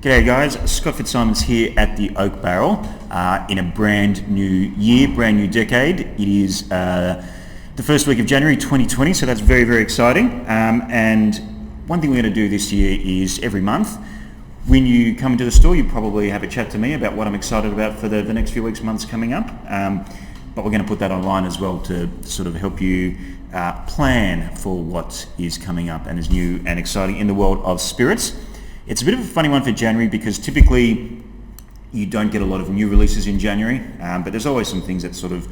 G'day guys, Scott Fitzsimons here at the Oak Barrel in a brand new year, brand new decade. It is the first week of January 2020, so that's very, very exciting. And one thing we're going to do this year is every month, when you come into the store, you probably have a chat to me about what I'm excited about for the next few weeks, months coming up. But we're going to put that online as well to sort of help you plan for what is coming up and is new and exciting in the world of spirits. It's a bit of a funny one for January because typically you don't get a lot of new releases in January, but there's always some things that sort of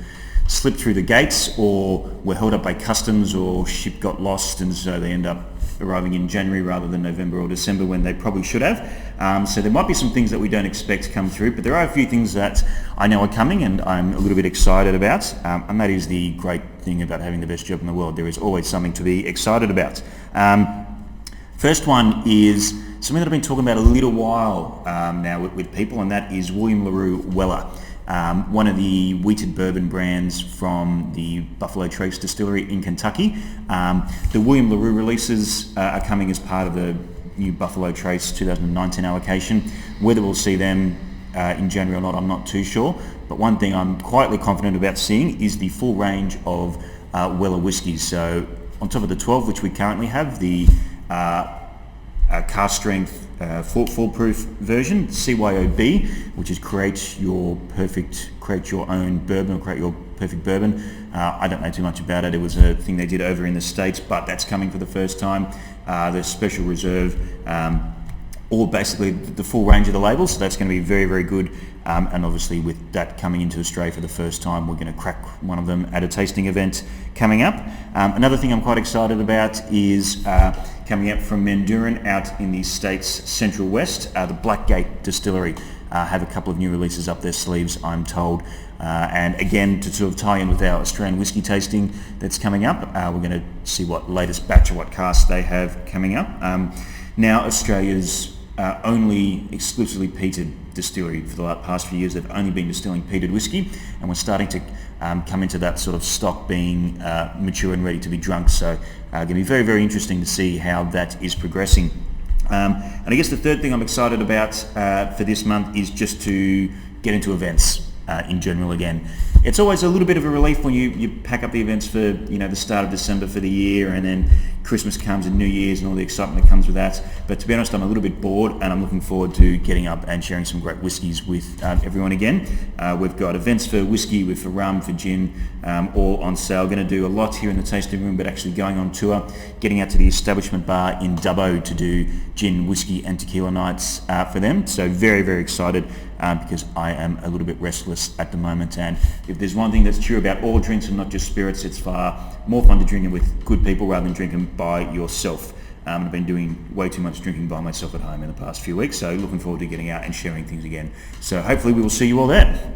slip through the gates or were held up by customs or ship got lost, and so they end up arriving in January rather than November or December when they probably should have. So there might be some things that we don't expect to come through, but there are a few things that I know are coming and I'm a little bit excited about, and that is the great thing about having the best job in the world. There is always something to be excited about. First one is something that I've been talking about a little while now with people, and that is William LaRue Weller, one of the wheated bourbon brands from the Buffalo Trace Distillery in Kentucky. The William LaRue releases are coming as part of the new Buffalo Trace 2019 allocation. Whether we'll see them in January or not, I'm not too sure, but one thing I'm quietly confident about seeing is the full range of Weller whiskies. So on top of the 12 which we currently have, the cask strength foolproof version, CYOB, which is create your own bourbon or create your perfect bourbon. I don't know too much about it. It was a thing they did over in the States, but that's coming for the first time. The special reserve, or basically the full range of the labels, so that's going to be very, very good. And obviously with that coming into Australia for the first time, we're going to crack one of them at a tasting event coming up. Another thing I'm quite excited about is coming up from Mandurin out in the States Central West. The Blackgate Distillery have a couple of new releases up their sleeves, I'm told. And again, to sort of tie in with our Australian whiskey tasting that's coming up, we're going to see what latest batch or what cask they have coming up. Now Australia's only exclusively peated distillery for the past few years. They've only been distilling peated whiskey, and we're starting to come into that sort of stock being mature and ready to be drunk. So going to be very, very interesting to see how that is progressing. And I guess the third thing I'm excited about for this month is just to get into events in general again. It's always a little bit of a relief when you pack up the events for the start of December for the year, and then Christmas comes and New Year's and all the excitement that comes with that. But to be honest, I'm a little bit bored, and I'm looking forward to getting up and sharing some great whiskies with everyone again. We've got events for whiskey, for rum, for gin, all on sale. Going to do a lot here in the tasting room, but actually going on tour, getting out to the establishment bar in Dubbo to do gin, whiskey and tequila nights for them. So very, very excited because I am a little bit restless at the moment, and if there's one thing that's true about all drinks and not just spirits, it's far more fun to drink it with good people rather than drinking by yourself. I've been doing way too much drinking by myself at home in the past few weeks, so looking forward to getting out and sharing things again. So hopefully we will see you all there.